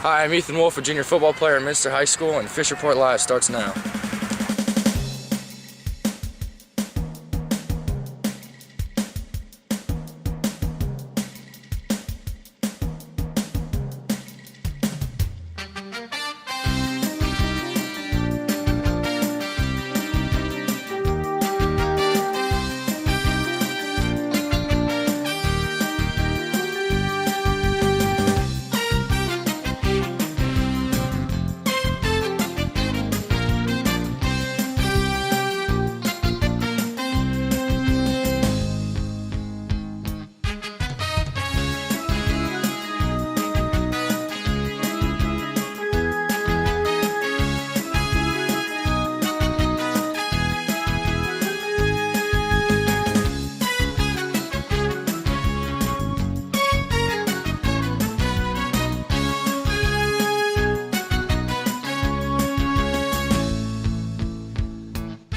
Hi, I'm Ethan Wolf, a junior football player at Minster High School, and Fish Report Live starts now.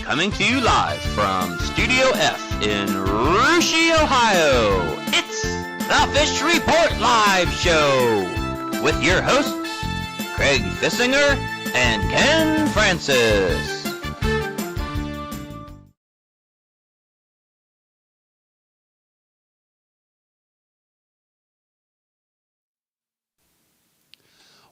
Coming to you live from Studio F in Russia, Ohio, it's the Fish Report Live Show with your hosts, Craig Fissinger and Ken Francis.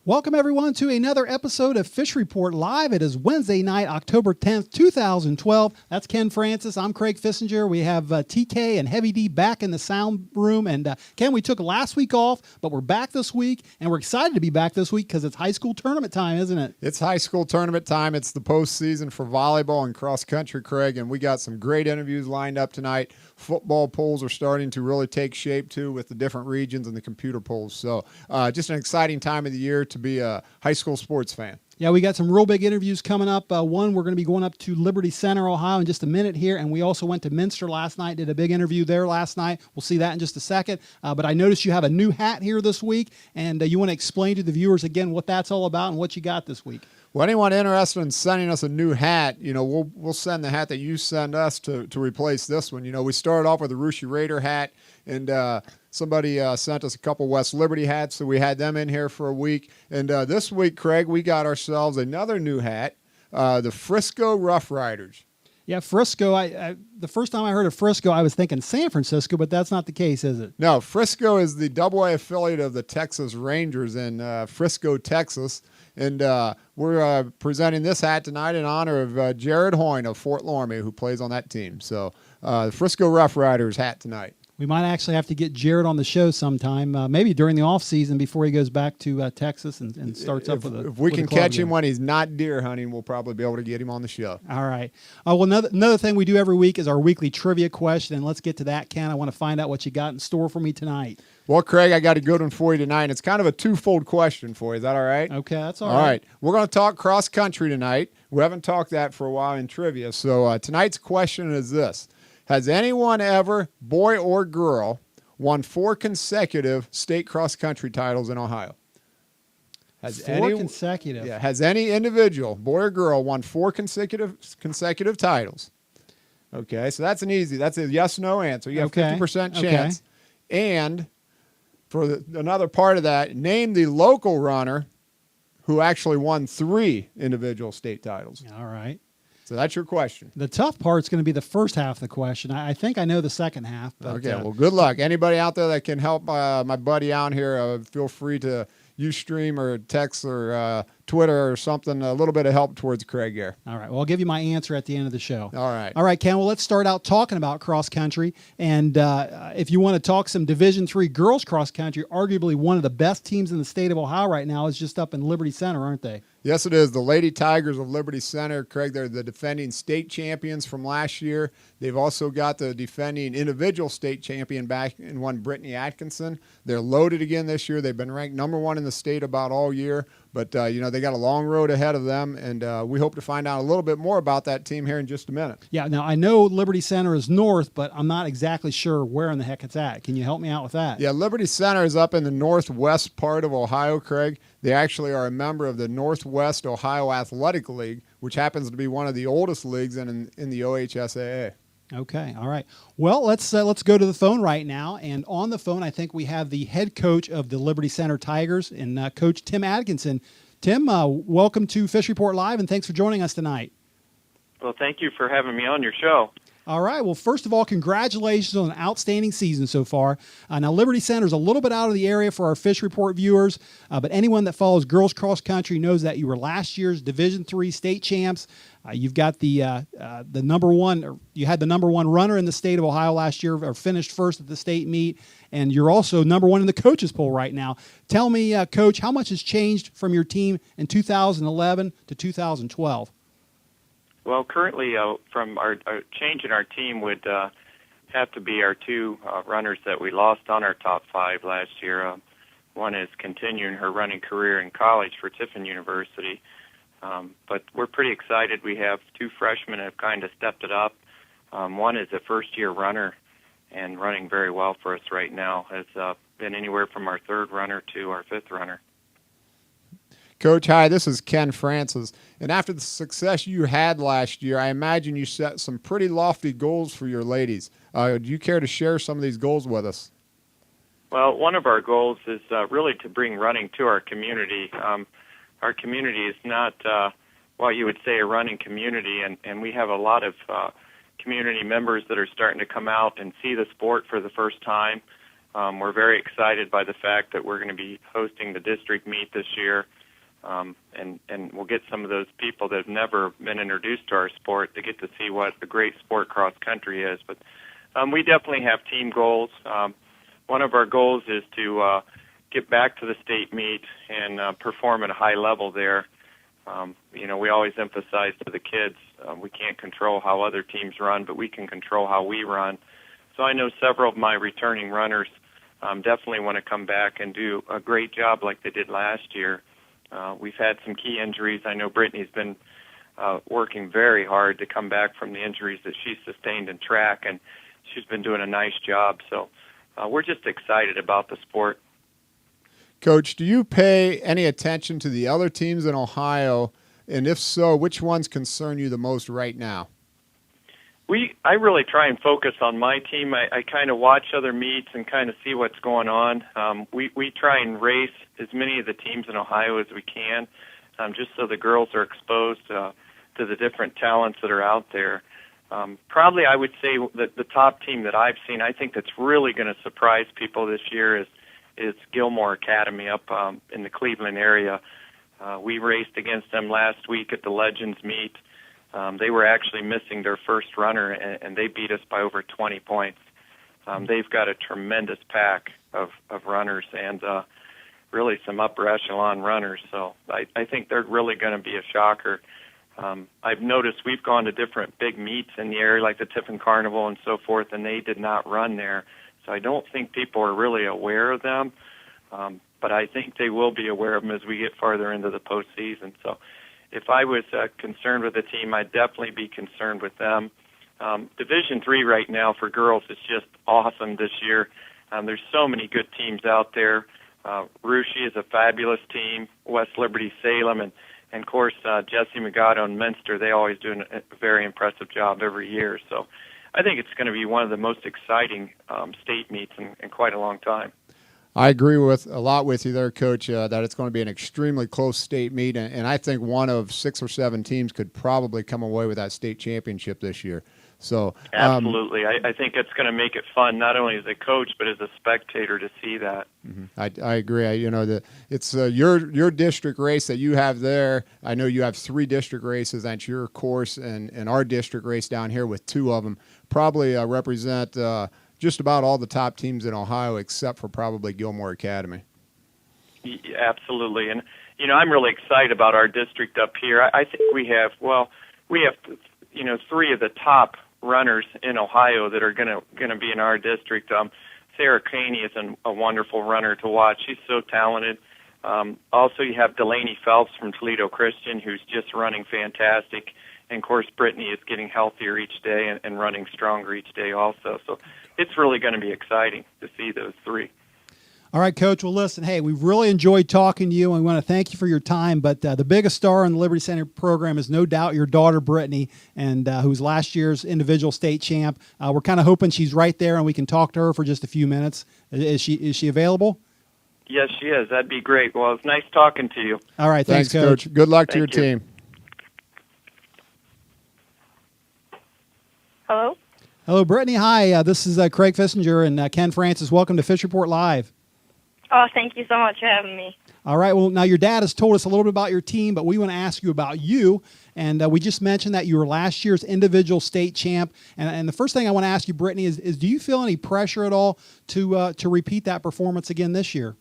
Welcome, everyone, to another episode of Fish Report Live. It is Wednesday night, October 10th, 2012. That's Ken Francis. I'm Craig Fissinger. We have TK and Heavy D back in the sound room. And Ken, we took last week off, but we're back this week. And we're excited to be back this week because it's high school tournament time, isn't it? It's high school tournament time. It's the postseason for volleyball and cross country, Craig. And we got some great interviews lined up tonight. Football polls are starting to really take shape, too, with the different regions and the computer polls. So just an exciting time of the year to be a high school sports fan. Yeah, we got some real big interviews coming up. One, we're going to be going up to Liberty Center, Ohio in just a minute here. And we also went to Minster last night, did a big interview there last night. We'll see that in just a second. But I noticed you have a new hat here this week. And you want to explain to the viewers again what that's all about and what you got this week. Well, anyone interested in sending us a new hat, we'll send the hat that you send us to replace this one. We started off with a Russia Raider hat, and somebody sent us a couple West Liberty hats, so we had them in here for a week. And this week, Craig, we got ourselves another new hat, the Frisco Rough Riders. Yeah, Frisco. The first time I heard of Frisco, I was thinking San Francisco, but that's not the case, is it? No, Frisco is the AA affiliate of the Texas Rangers in Frisco, Texas. And we're presenting this hat tonight in honor of Jared Hoyne of Fort Loramie, who plays on that team. So the Frisco Rough Riders hat tonight. We might actually have to get Jared on the show sometime, maybe during the off season before he goes back to Texas and starts up with a. If we can catch him when he's not deer hunting, we'll probably be able to get him on the show. All right. Well, another thing we do every week is our weekly trivia question, and let's get to that, Ken. I want to find out what you got in store for me tonight. Well, Craig, I got a good one for you tonight. It's kind of a twofold question for you. Is that all right? Okay, that's all right. All right. We're going to talk cross country tonight. We haven't talked that for a while in trivia. So tonight's question is this: has anyone ever, boy or girl, won 4 consecutive state cross country titles in Ohio? Four consecutive? Yeah. Has any individual, boy or girl, won 4 consecutive titles? Okay, so that's that's a yes/no answer. You have 50% chance. Okay. And for another part of that, name the local runner who actually won 3 individual state titles. All right. So that's your question. The tough part's going to be the first half of the question. I think I know the second half. But, okay, well, good luck. Anybody out there that can help my buddy out here, feel free to Ustream or text or Twitter or something, a little bit of help towards Craig here. All right. Well, I'll give you my answer at the end of the show. All right. All right, Ken. Well, let's start out talking about cross country. And if you want to talk some Division III girls cross country, arguably one of the best teams in the state of Ohio right now is just up in Liberty Center, aren't they? Yes, it is. The Lady Tigers of Liberty Center, Craig, they're the defending state champions from last year. They've also got the defending individual state champion back in one, Brittany Atkinson. They're loaded again this year. They've been ranked #1 in the state about all year. But, they got a long road ahead of them, and we hope to find out a little bit more about that team here in just a minute. Yeah, now I know Liberty Center is north, but I'm not exactly sure where in the heck it's at. Can you help me out with that? Yeah, Liberty Center is up in the northwest part of Ohio, Craig. They actually are a member of the Northwest Ohio Athletic League, which happens to be one of the oldest leagues in the OHSAA. Okay, all right. Well, let's go to the phone right now. And on the phone, I think we have the head coach of the Liberty Center Tigers, and Coach Tim Atkinson. Tim, welcome to Fish Report Live, and thanks for joining us tonight. Well, thank you for having me on your show. All right. Well, first of all, congratulations on an outstanding season so far. Now, Liberty Center is a little bit out of the area for our Fish Report viewers, but anyone that follows girls cross country knows that you were last year's Division III state champs. You've got the number one. You had the number one runner in the state of Ohio last year, or finished first at the state meet, and you're also number one in the coaches poll right now. Tell me, Coach, how much has changed from your team in 2011 to 2012? Well, currently, from our change in our team would have to be our two runners that we lost on our top five last year. One is continuing her running career in college for Tiffin University, but we're pretty excited. We have two freshmen that have kind of stepped it up. One is a first-year runner and running very well for us right now. Has been anywhere from our third runner to our fifth runner. Coach, hi, this is Ken Francis. And after the success you had last year, I imagine you set some pretty lofty goals for your ladies. Do you care to share some of these goals with us? Well, one of our goals is really to bring running to our community. Our community is not what you would say a running community, and we have a lot of community members that are starting to come out and see the sport for the first time. We're very excited by the fact that we're going to be hosting the district meet this year. And we'll get some of those people that have never been introduced to our sport to get to see what a great sport cross country is. But we definitely have team goals. One of our goals is to get back to the state meet and perform at a high level there. We always emphasize to the kids, we can't control how other teams run, but we can control how we run. So I know several of my returning runners definitely want to come back and do a great job like they did last year. We've had some key injuries. I know Brittany's been working very hard to come back from the injuries that she sustained in track, and she's been doing a nice job. So we're just excited about the sport. Coach, do you pay any attention to the other teams in Ohio? And if so, which ones concern you the most right now? I really try and focus on my team. I kind of watch other meets and kind of see what's going on. We try and race as many of the teams in Ohio as we can, just so the girls are exposed to the different talents that are out there. Probably I would say that the top team that I've seen, I think that's really going to surprise people this year is Gilmore Academy up in the Cleveland area. We raced against them last week at the Legends meet. They were actually missing their first runner, and they beat us by over 20 points. They've got a tremendous pack of runners and really some upper echelon runners. So I think they're really going to be a shocker. I've noticed we've gone to different big meets in the area, like the Tiffin Carnival and so forth, and they did not run there. So I don't think people are really aware of them, but I think they will be aware of them as we get farther into the postseason. So if I was concerned with the team, I'd definitely be concerned with them. Division III right now for girls is just awesome this year. There's so many good teams out there. Russia is a fabulous team, West Liberty Salem, and of course Jesse Magato and Minster, they always do a very impressive job every year. So I think it's going to be one of the most exciting state meets in quite a long time. I agree with a lot with you there, Coach, that it's going to be an extremely close state meet, and I think one of 6 or 7 teams could probably come away with that state championship this year. So absolutely, I think it's going to make it fun, not only as a coach but as a spectator to see that. Mm-hmm. I agree. It's your district race that you have there. I know you have 3 district races. That's your course, and our district race down here with 2 of them probably represent just about all the top teams in Ohio except for probably Gilmore Academy. Absolutely. And, I'm really excited about our district up here. I think we have 3 of the top runners in Ohio that are going to be in our district. Sarah Caney is a wonderful runner to watch. She's so talented. Also, you have Delaney Phelps from Toledo Christian, who's just running fantastic. And, of course, Brittany is getting healthier each day and running stronger each day also. So it's really going to be exciting to see those 3. All right, Coach. Well, listen, hey, we've really enjoyed talking to you, and we want to thank you for your time. But the biggest star in the Liberty Center program is no doubt your daughter, Brittany, and who's last year's individual state champ. We're kind of hoping she's right there, and we can talk to her for just a few minutes. Is she available? Yes, she is. That'd be great. Well, it's nice talking to you. All right, thanks, Coach. Good luck to your Thank you. team. Hello? Hello, Brittany. Hi, this is Craig Fissinger and Ken Francis. Welcome to Fish Report Live. Oh, thank you so much for having me. All right. Well, now your dad has told us a little bit about your team, but we want to ask you about you. And we just mentioned that you were last year's individual state champ. And the first thing I want to ask you, Brittany, is do you feel any pressure at all to repeat that performance again this year?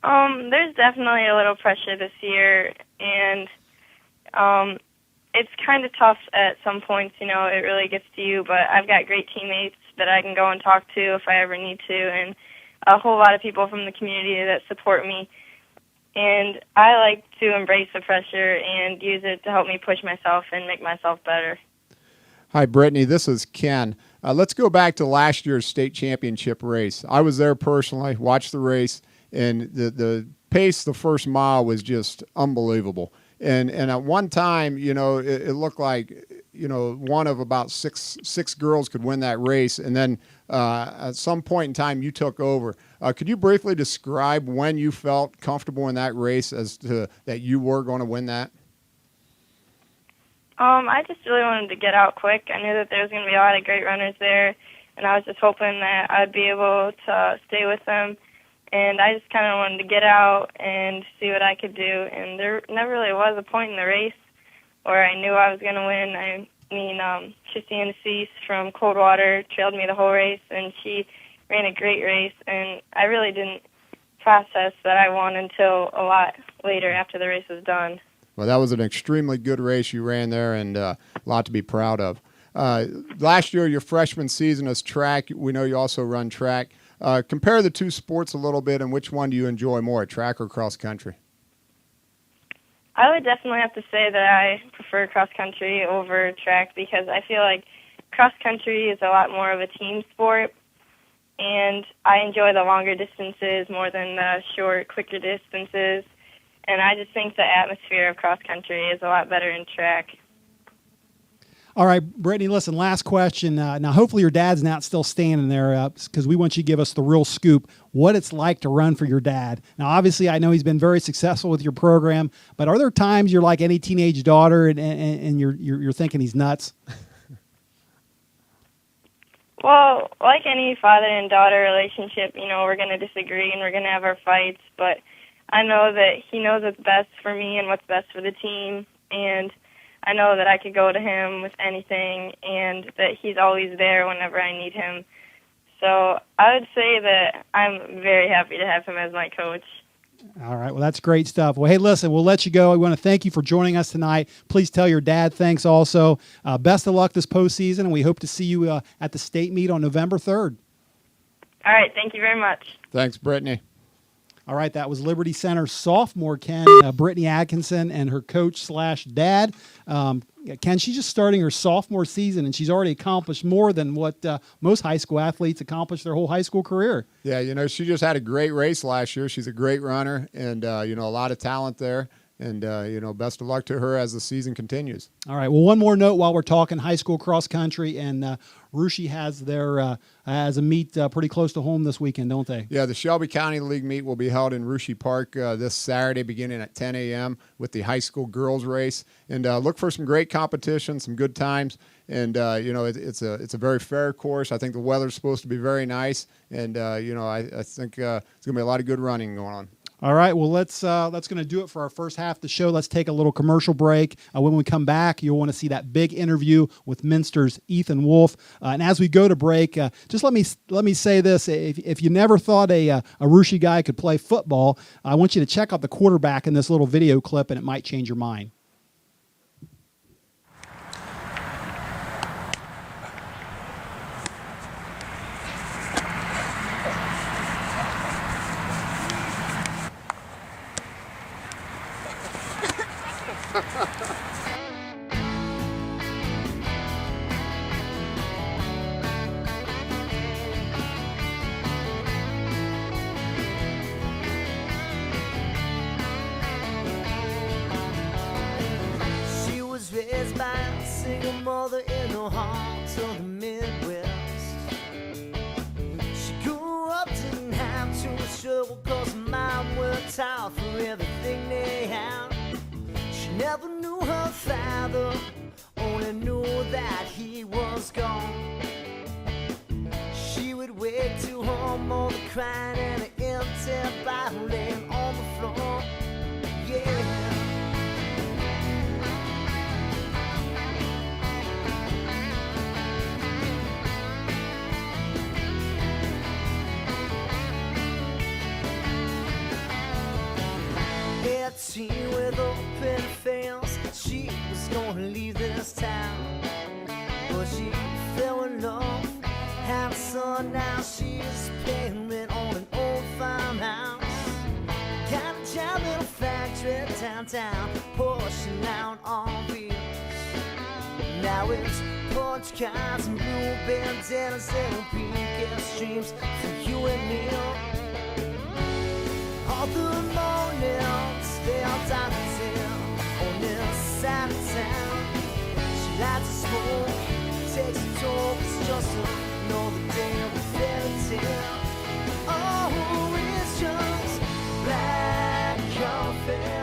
There's definitely a little pressure this year, and it's kind of tough at some points. You know, it really gets to you. But I've got great teammates that I can go and talk to if I ever need to, and a whole lot of people from the community that support me. And I like to embrace the pressure and use it to help me push myself and make myself better. Hi, Brittany. This is Ken. Let's go back to last year's state championship race. I was there personally, watched the race, and the pace the first mile was just unbelievable. And at one time, you know, it looked like, you know, one of about six girls could win that race. And then at some point in time, you took over. Could you briefly describe when you felt comfortable in that race as to that you were going to win that? I just really wanted to get out quick. I knew that there was going to be a lot of great runners there, and I was just hoping that I'd be able to stay with them. And I just kind of wanted to get out and see what I could do. And there never really was a point in the race where I knew I was going to win. I mean, Christine Cease from Coldwater trailed me the whole race, and she ran a great race. And I really didn't process that I won until a lot later after the race was done. Well, that was an extremely good race you ran there, and a lot to be proud of. Last year, your freshman season as track, we know you also run track. Compare the two sports a little bit, and which one do you enjoy more, track or cross country? I would definitely have to say that I prefer cross country over track because I feel like cross country is a lot more of a team sport, and I enjoy the longer distances more than the short, quicker distances. And I just think the atmosphere of cross country is a lot better in track. All right, Brittany, listen, last question. Now, hopefully your dad's not still standing there because we want you to give us the real scoop, what it's like to run for your dad. Now, obviously, I know he's been very successful with your program, but are there times you're like any teenage daughter and you're thinking he's nuts? Well, like any father and daughter relationship, you know, we're going to disagree and we're going to have our fights, but I know that he knows what's best for me and what's best for the team, and I know that I could go to him with anything and that he's always there whenever I need him. So I would say that I'm very happy to have him as my coach. All right. Well, that's great stuff. Well, hey, listen, we'll let you go. We want to thank you for joining us tonight. Please tell your dad thanks also. Best of luck this postseason, and we hope to see you at the state meet on November 3rd. All right. Thank you very much. Thanks, Brittany. All right, that was Liberty Center sophomore Ken, Brittany Atkinson, and her coach/dad. Ken, she's just starting her sophomore season, and she's already accomplished more than what most high school athletes accomplish their whole high school career. Yeah, you know, she just had a great race last year. She's a great runner, and, you know, a lot of talent there. And, you know, best of luck to her as the season continues. All right. Well, one more note while we're talking high school cross country, and Russia has their has a meet pretty close to home this weekend, don't they? Yeah, the Shelby County League meet will be held in Russia Park this Saturday beginning at 10 a.m. with the high school girls race. And look for some great competition, some good times. And, you know, it's a very fair course. I think the weather's supposed to be very nice. And, you know, I think it's going to be a lot of good running going on. All right, well, that's going to do it for our first half of the show. Let's take a little commercial break. When we come back, you'll want to see that big interview with Minster's Ethan Wolf. And as we go to break, just let me say this. If you never thought a Russia guy could play football, I want you to check out the quarterback in this little video clip, and it might change your mind. single mother in the heart of the Midwest. She grew up, didn't have to struggle, cause her mom worked hard for everything they had. She never knew her father, only knew that he was gone. She would wake to her mother crying and an empty Bible laying on the floor. Yeah. Teen with open face, she was gonna leave this town, but she fell in love, had a son, now she's paying rent on an old farmhouse. Got a job in a factory downtown, pushing out on wheels. Now it's punch cards and blue bandanas and pink streams for you and me. All the mornings they are diamonds in on this side of town. She likes to smoke, takes a toll, it's just another day of a fairy tale. Oh, it's just black coffee.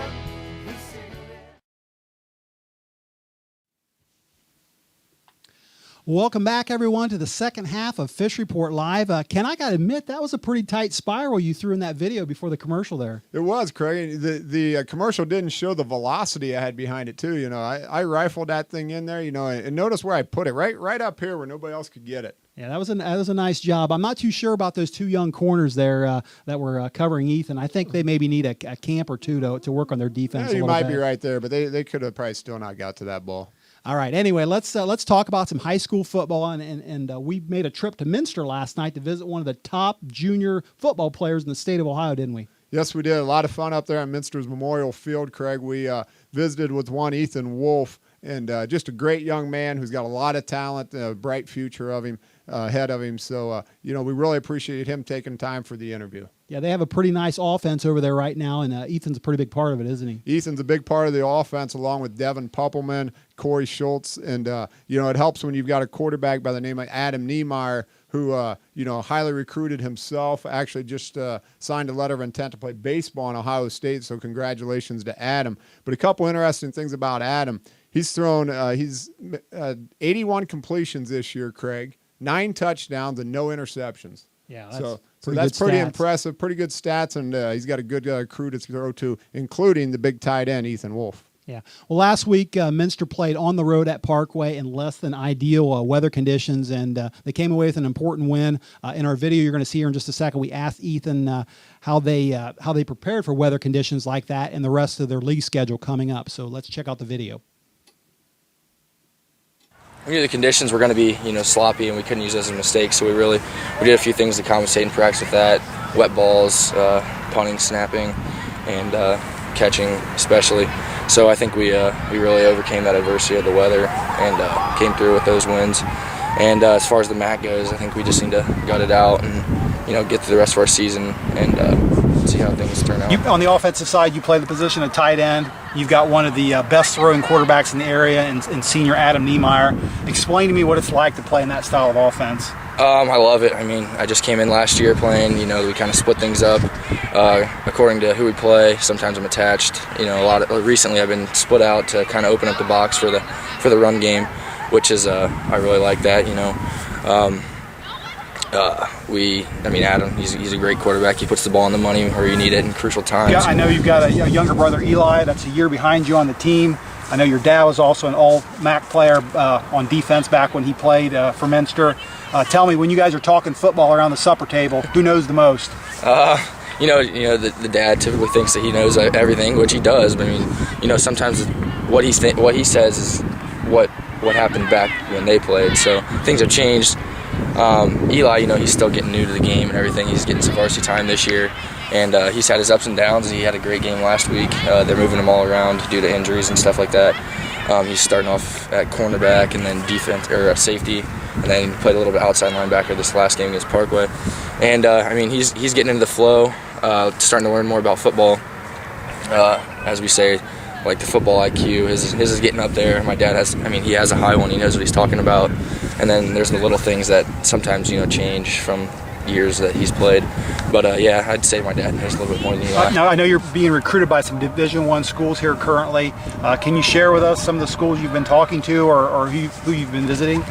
Welcome back, everyone, to the second half of Fish Report Live. Ken, I got to admit, that was a pretty tight spiral you threw in that video before the commercial there. It was, Craig. The commercial didn't show the velocity I had behind it, too. You know, I rifled that thing in there, you know, and notice where I put it, right up here where nobody else could get it. Yeah, that was a nice job. I'm not too sure about those two young corners there that were covering Ethan. I think they maybe need a camp or two to work on their defense. Yeah, you might be right there, but they could have probably still not got to that ball. All right. Anyway, let's talk about some high school football, and we made a trip to Minster last night to visit one of the top junior football players in the state of Ohio, didn't we? Yes, we did. A lot of fun up there at Minster's Memorial Field, Craig. We visited with one Ethan Wolf, and just a great young man who's got a lot of talent, a bright future of him ahead of him. So, we really appreciate him taking time for the interview. Yeah, they have a pretty nice offense over there right now, and Ethan's a pretty big part of it, isn't he? Ethan's a big part of the offense, along with Devin Puppelman, Corey Schultz, and, it helps when you've got a quarterback by the name of Adam Niemeyer, who, highly recruited himself, actually just signed a letter of intent to play baseball in Ohio State, so congratulations to Adam. But a couple interesting things about Adam. He's thrown 81 completions this year, Craig, 9 touchdowns and no interceptions. Yeah, that's pretty impressive, pretty good stats, and he's got a good crew to throw to, including the big tight end, Ethan Wolf. Yeah. Well, last week, Minster played on the road at Parkway in less than ideal weather conditions, and they came away with an important win. In our video you're going to see here in just a second, we asked Ethan how they prepared for weather conditions like that and the rest of their league schedule coming up. So let's check out the video. We knew the conditions were going to be, sloppy, and we couldn't use those as a mistake. So we did a few things to compensate and practice with that: wet balls, punting, snapping, and catching, especially. So I think we really overcame that adversity of the weather and came through with those wins. And as far as the MAC goes, I think we just need to gut it out and get through the rest of our season and see how things turn out. On the offensive side, you play the position of tight end. You've got one of the best throwing quarterbacks in the area in senior Adam Niemeyer. Explain to me what it's like to play in that style of offense. I love it. I mean, I just came in last year playing. We kind of split things up according to who we play. Sometimes I'm attached. Recently I've been split out to kind of open up the box for the run game, which is I really like that. Adam, he's a great quarterback. He puts the ball on the money where you need it in crucial times. Yeah, I know you've got a younger brother, Eli, that's a year behind you on the team. I know your dad was also an all-MAC player on defense back when he played for Minster. Tell me, when you guys are talking football around the supper table, who knows the most? The dad typically thinks that he knows everything, which he does. But sometimes what he says is what happened back when they played. So things have changed. Eli, he's still getting new to the game and everything. He's getting some varsity time this year, and he's had his ups and downs. He had a great game last week. They're moving him all around due to injuries and stuff like that. He's starting off at cornerback and then defense or safety, and then he played a little bit outside linebacker this last game against Parkway. And he's getting into the flow, starting to learn more about football. As we say, like the football IQ. His is getting up there. My dad he has a high one. He knows what he's talking about. And then there's the little things that sometimes, change from years that he's played. But I'd say my dad knows a little bit more than Eli. Now, I know you're being recruited by some Division I schools here currently. Can you share with us some of the schools you've been talking to or who you've been visiting?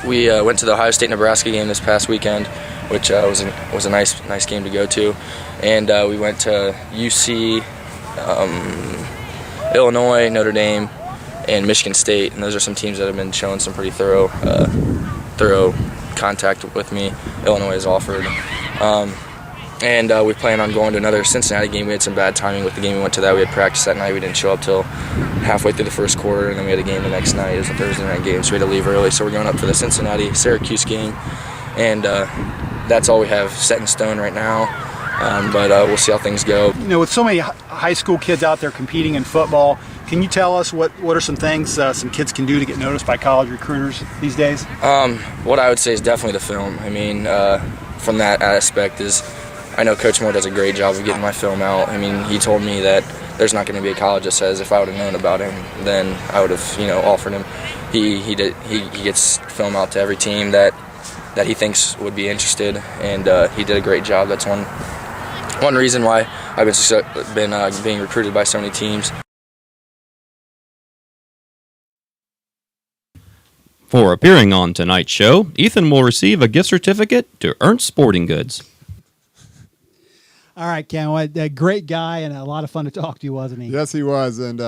We went to the Ohio State-Nebraska game this past weekend, which was a nice game to go to. And we went to UC, Illinois, Notre Dame, and Michigan State. And those are some teams that have been showing some pretty thorough contact with me. Illinois has offered. We plan on going to another Cincinnati game. We had some bad timing with the game we went to that. We had practice that night. We didn't show up till halfway through the first quarter, and then we had a game the next night. It was a Thursday night game, so we had to leave early. So we're going up for the Cincinnati-Syracuse game, and that's all we have set in stone right now. But we'll see how things go. With so many high school kids out there competing in football, can you tell us what are some things some kids can do to get noticed by college recruiters these days? What I would say is definitely the film. From that aspect is, I know Coach Moore does a great job of getting my film out. He told me that there's not going to be a college that says if I would have known about him, then I would have, offered him. He gets film out to every team that he thinks would be interested, and he did a great job. That's one reason why I've been being recruited by so many teams. For appearing on tonight's show, Ethan will receive a gift certificate to Ernst Sporting Goods. All right, Ken, a great guy and a lot of fun to talk to you, wasn't he? Yes, he was, and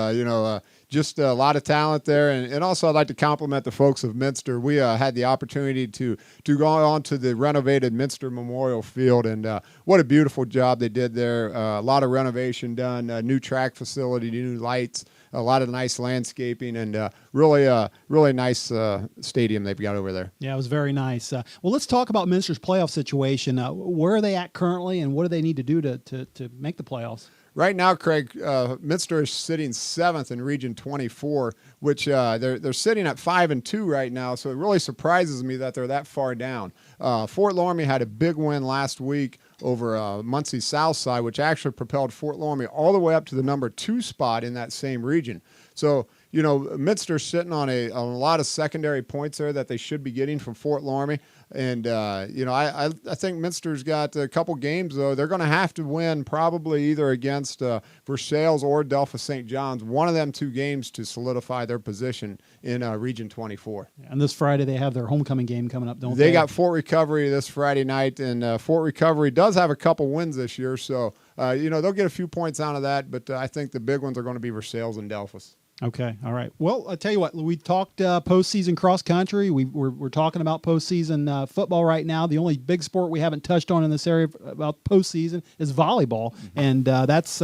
just a lot of talent there. And also I'd like to compliment the folks of Minster. We had the opportunity to go on to the renovated Minster Memorial Field, and what a beautiful job they did there. A lot of renovation done, a new track facility, new lights, a lot of nice landscaping, and really nice stadium they've got over there. Yeah, it was very nice. Well, let's talk about Minster's playoff situation. Where are they at currently, and what do they need to do to make the playoffs? Right now, Craig, Minster is sitting 7th in Region 24, which they're sitting at 5-2 right now. So it really surprises me that they're that far down. Fort Loramie had a big win last week over Muncie Southside, which actually propelled Fort Loramie all the way up to the number 2 spot in that same region. So, Minster's sitting on a lot of secondary points there that they should be getting from Fort Loramie. And, I think Minster's got a couple games, though. They're going to have to win probably either against Versailles or Delphos St. John's, one of them 2 games to solidify their position in Region 24. And this Friday they have their homecoming game coming up, don't they? They got Fort Recovery this Friday night, and Fort Recovery does have a couple wins this year. So, they'll get a few points out of that, but I think the big ones are going to be Versailles and Delphos. Okay, all right. Well, I'll tell you what, we talked postseason cross country. We're talking about postseason football right now. The only big sport we haven't touched on in this area about postseason is volleyball, and that's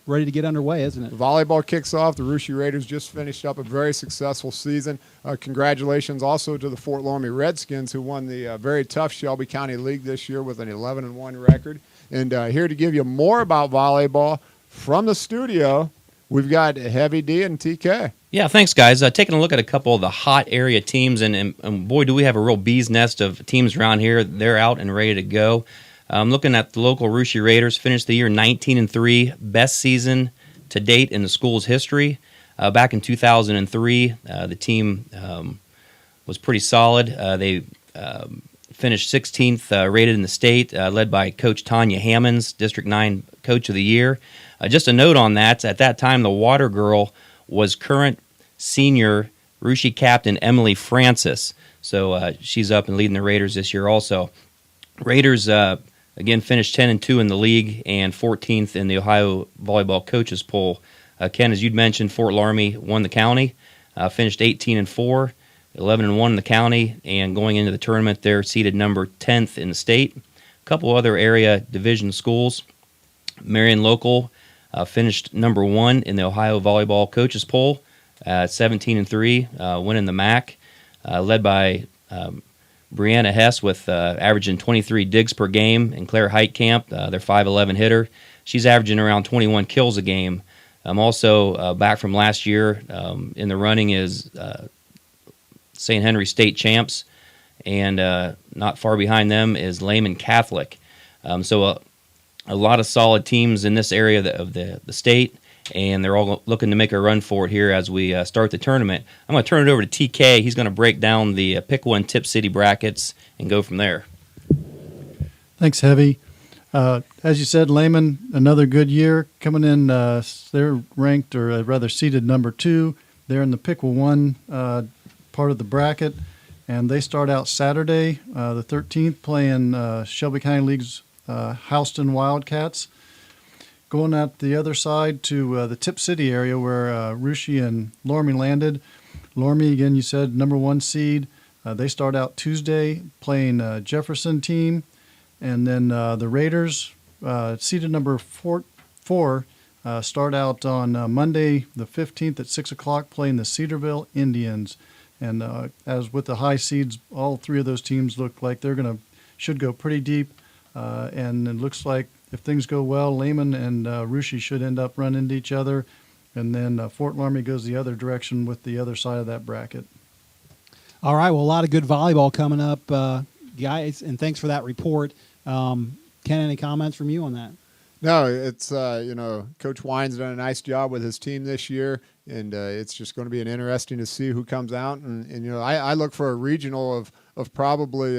ready to get underway, isn't it? Volleyball kicks off. The Russia Raiders just finished up a very successful season. Congratulations also to the Fort Loramie Redskins, who won the very tough Shelby County League this year with an 11-1 record. And here to give you more about volleyball from the studio, we've got Heavy D and TK. Yeah, thanks, guys. Taking a look at a couple of the hot area teams, and boy, do we have a real bee's nest of teams around here. They're out and ready to go. I'm looking at the local Russia Raiders, finished the year 19-3, best season to date in the school's history. Back in 2003, the team was pretty solid. They finished 16th rated in the state, led by Coach Tanya Hammonds, District 9 Coach of the Year. Just a note on that, at that time, the Water Girl was current senior Russia captain Emily Francis. So she's up and leading the Raiders this year also. Raiders, again, finished 10-2 in the league and 14th in the Ohio Volleyball Coaches Poll. Ken, as you'd mentioned, Fort Loramie won the county, finished 18-4, 11-1 in the county, and going into the tournament, they're seated number 10th in the state. A couple other area division schools. Marion Local finished number 1 in the Ohio Volleyball Coaches Poll, 17-3, winning the MAC, led by Brianna Hess with averaging 23 digs per game, and Claire Heitkamp, their 5'11 hitter. She's averaging around 21 kills a game. Also back from last year in the running is St. Henry State champs, and not far behind them is Lehman Catholic. So a lot of solid teams in this area of the state, and they're all looking to make a run for it here as we start the tournament. I'm going to turn it over to TK. He's going to break down the Piqua and Tip City brackets and go from there. Thanks, Heavy. As you said, Lehman, another good year coming in. They're ranked, or rather seated, number 2. They're in the Piqua 1 part of the bracket, and they start out Saturday, the 13th, playing Shelby County League's Houston Wildcats. Going out the other side to the Tip City area where Russia and Lormy landed. Lormy, again, you said, number 1 seed. They start out Tuesday playing Jefferson team. And then the Raiders, seeded number 4, start out on Monday the 15th at 6 o'clock playing the Cedarville Indians. And as with the high seeds, all 3 of those teams look like should go pretty deep. And it looks like if things go well, Lehman and Russia should end up running into each other. And then Fort Laramie goes the other direction with the other side of that bracket. All right, well, a lot of good volleyball coming up, guys, and thanks for that report. Ken, any comments from you on that? No, it's, Coach Wine's done a nice job with his team this year, and it's just going to be interesting to see who comes out. And I look for a regional of probably,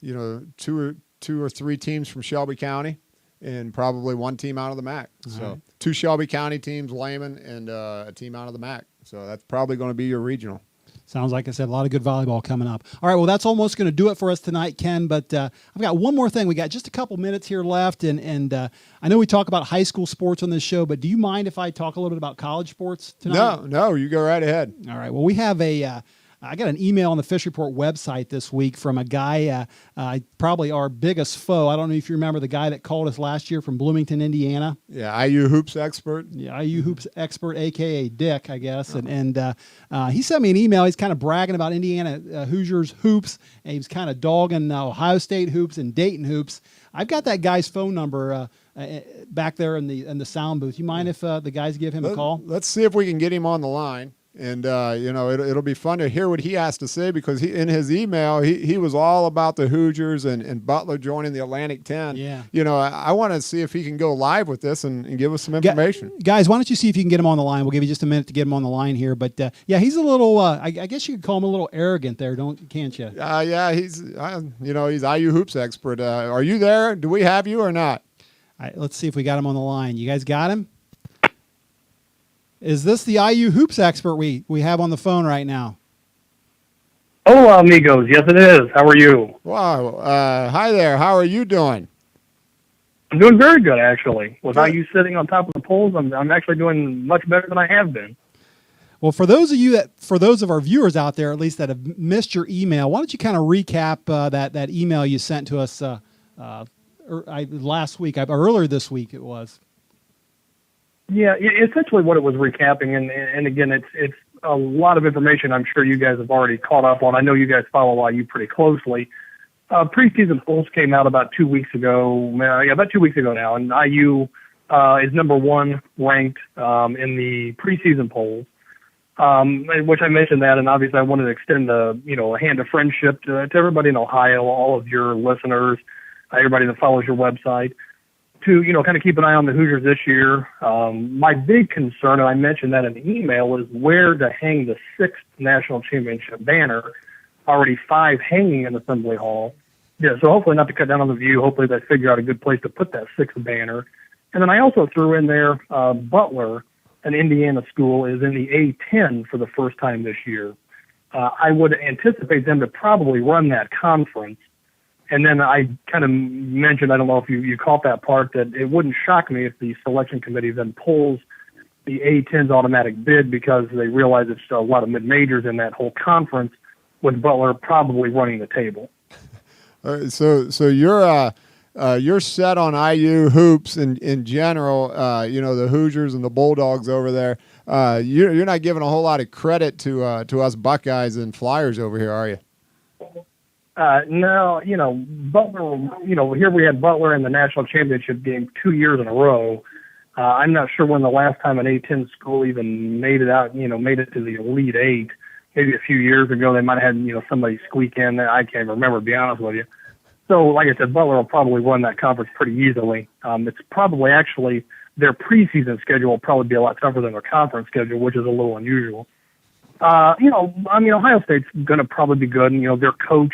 2 or 3 teams from Shelby County and probably 1 team out of the MAC. So right. 2 Shelby County teams, Lehman, and a team out of the MAC. So that's probably going to be your regional. Sounds like I said, a lot of good volleyball coming up. All right, well, that's almost going to do it for us tonight, Ken, but I've got one more thing. We got just a couple minutes here left, and I know we talk about high school sports on this show, but do you mind if I talk a little bit about college sports tonight? No, you go right ahead. All right, well, we have I got an email on the Fish Report website this week from a guy, probably our biggest foe. I don't know if you remember the guy that called us last year from Bloomington, Indiana. Yeah, IU Hoops expert. Yeah, IU Hoops expert, a.k.a. Dick, I guess. And he sent me an email. He's kind of bragging about Indiana Hoosiers hoops, and he was kind of dogging Ohio State hoops and Dayton hoops. I've got that guy's phone number back there in the sound booth. You mind if the guys give him a call? Let's see if we can get him on the line. And, it'll be fun to hear what he has to say, because in his email, he was all about the Hoosiers and Butler joining the Atlantic 10. Yeah. I want to see if he can go live with this and give us some information. Guys, why don't you see if you can get him on the line? We'll give you just a minute to get him on the line here. But, he's a little, I guess you could call him a little arrogant there, can't you? Yeah, he's IU Hoops expert. Are you there? Do we have you or not? All right, let's see if we got him on the line. You guys got him? Is this the IU Hoops expert we have on the phone right now? Hola, amigos. Yes, it is. How are you? Wow. Hi there. How are you doing? I'm doing very good, actually. With IU sitting on top of the polls, I'm actually doing much better than I have been. Well, for those of our viewers out there, at least that have missed your email, why don't you kind of recap that email you sent to us last week, earlier this week it was. Yeah, essentially what it was recapping, and again, it's a lot of information I'm sure you guys have already caught up on. I know you guys follow IU pretty closely. Preseason polls came out about 2 weeks ago. About 2 weeks ago now, and IU is number 1 ranked in the preseason polls, which I mentioned that, and obviously I wanted to extend a hand of friendship to everybody in Ohio, all of your listeners, everybody that follows your website, to, kind of keep an eye on the Hoosiers this year. My big concern, and I mentioned that in the email, is where to hang the 6th national championship banner. Already 5 hanging in Assembly Hall. Yeah, so hopefully not to cut down on the view. Hopefully they figure out a good place to put that 6th banner. And then I also threw in there Butler, an Indiana school, is in the A10 for the first time this year. I would anticipate them to probably run that conference. And then I kind of mentioned, I don't know if you caught that part, that it wouldn't shock me if the selection committee then pulls the A10's automatic bid because they realize it's a lot of mid-majors in that whole conference, with Butler probably running the table. So you're set on IU hoops in general. The Hoosiers and the Bulldogs over there. You're not giving a whole lot of credit to us Buckeyes and Flyers over here, are you? No, Butler, here we had Butler in the national championship game 2 years in a row. I'm not sure when the last time an A10 school even made it out, made it to the Elite Eight. Maybe a few years ago they might have had, somebody squeak in there. I can't remember, to be honest with you. So, like I said, Butler will probably win that conference pretty easily. It's probably actually their preseason schedule will probably be a lot tougher than their conference schedule, which is a little unusual. Ohio State's going to probably be good. And, their coach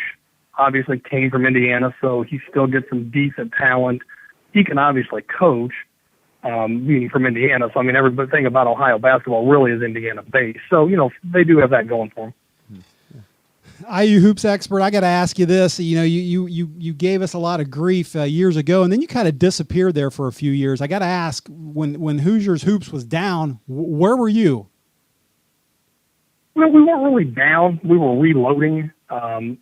obviously came from Indiana, so he still gets some decent talent. He can obviously coach, being from Indiana. So, everything about Ohio basketball really is Indiana-based. So, they do have that going for them. IU hoops expert, I got to ask you this. You gave us a lot of grief years ago, and then you kind of disappeared there for a few years. I got to ask, when Hoosiers hoops was down, where were you? Well, we weren't really down. We were reloading. And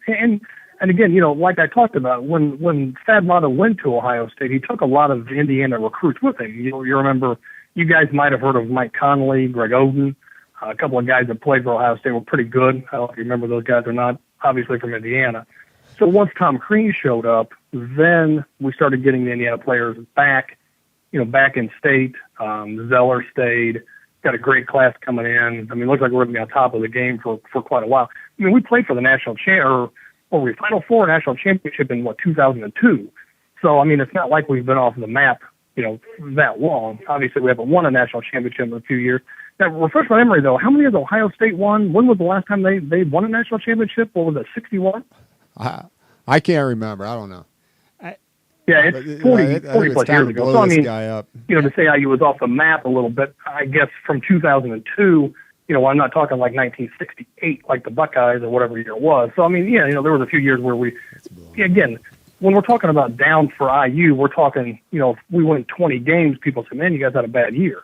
again, like I talked about, when Thad Matta went to Ohio State, he took a lot of Indiana recruits with him. You remember, you guys might have heard of Mike Conley, Greg Oden. A couple of guys that played for Ohio State were pretty good. I don't know if you remember those guys or not, obviously from Indiana. So once Tom Crean showed up, then we started getting the Indiana players back, back in state. Zeller stayed, got a great class coming in. It looks like we're going to be on top of the game for quite a while. We played for the national Final Four national championship in 2002. So, it's not like we've been off the map, that long. Obviously, we haven't won a national championship in a few years. Now, refresh my memory, though. How many has Ohio State won? When was the last time they won a national championship? What was it, 61? I can't remember. I don't know. It's 40 plus years ago. So, to say IU was off the map a little bit, I guess from 2002, I'm not talking like 1968, like the Buckeyes or whatever year it was. So, there was a few years where again, when we're talking about down for IU, we're talking, if we win 20 games, people say, man, you guys had a bad year.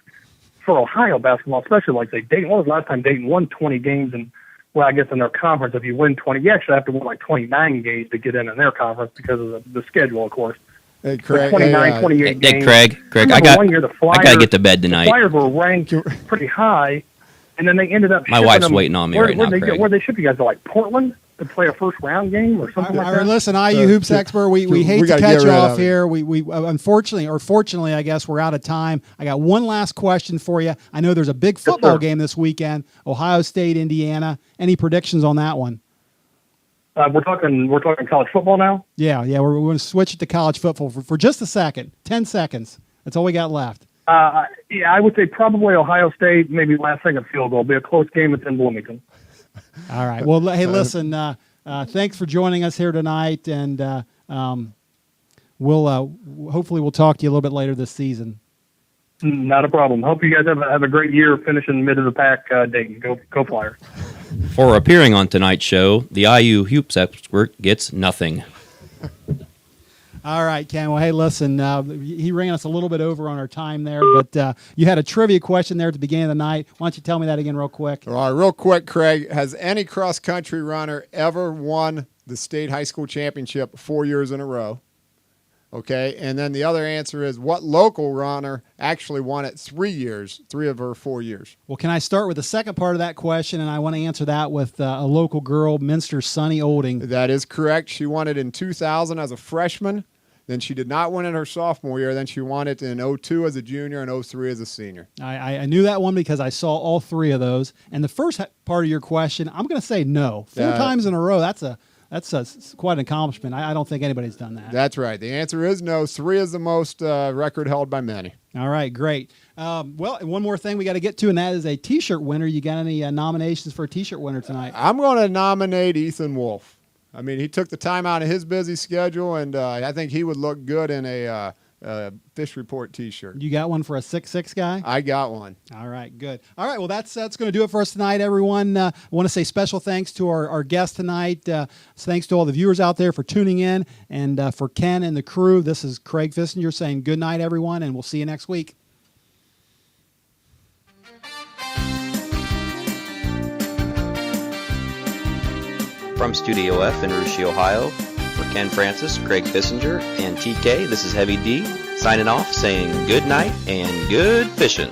For Ohio basketball, especially like say Dayton, when was the last time Dayton won 20 games? And I guess in their conference, if you win 20, you actually have to win like 29 games to get in their conference because of the schedule, of course. Hey, Craig. 28 games. Craig, I got to get to bed tonight. The Flyers were ranked pretty high, and then they ended up. My wife's waiting on me right now, Craig. Where'd they ship you guys to, like Portland, to play a first round game or something like that? Listen, IU hoops expert, we hate to cut you off here. We unfortunately, or fortunately, I guess we're out of time. I got one last question for you. I know there's a big football game this weekend, Ohio State, Indiana. Any predictions on that one? We're talking college football now? Yeah, we're going to switch it to college football for just a second, 10 seconds. That's all we got left. I would say probably Ohio State, maybe last second field goal. It'll be a close game. It's in Bloomington. All right. Well, hey, listen, thanks for joining us here tonight, and hopefully we'll talk to you a little bit later this season. Not a problem. Hope you guys have a great year finishing mid of the pack, Dayton. Go Flyers. For appearing on tonight's show, the IU hoops expert gets nothing. All right, Ken. Well, hey, listen, he ran us a little bit over on our time there, but you had a trivia question there at the beginning of the night. Why don't you tell me that again real quick? All right, real quick, Craig. Has any cross-country runner ever won the state high school championship 4 years in a row? Okay, and then the other answer is, what local runner actually won it 3 years, 3 of her 4 years? Well, can I start with the second part of that question, and I want to answer that with a local girl, Minster Sunny Olding. That is correct. She won it in 2000 as a freshman. Then she did not win it her sophomore year. Then she won it in 2002 as a junior and 2003 as a senior. I knew that one because I saw all three of those. And the first part of your question, I'm going to say no. 4 times in a row, that's quite an accomplishment. I don't think anybody's done that. That's right. The answer is no. 3 is the most record held by many. All right, great. Well, one more thing we got to get to, and that is a T-shirt winner. You got any nominations for a T-shirt winner tonight? I'm going to nominate Ethan Wolf. I mean, he took the time out of his busy schedule, and I think he would look good in a Fish Report T-shirt. You got one for a 6'6" guy? I got one. All right, good. All right, well, that's going to do it for us tonight, everyone. I want to say special thanks to our guest tonight. Thanks to all the viewers out there for tuning in, and for Ken and the crew. This is Craig Fissinger saying good night, everyone, and we'll see you next week. From Studio F in Russia, Ohio, for Ken Francis, Craig Fissinger, and TK, this is Heavy D, signing off saying good night and good fishing.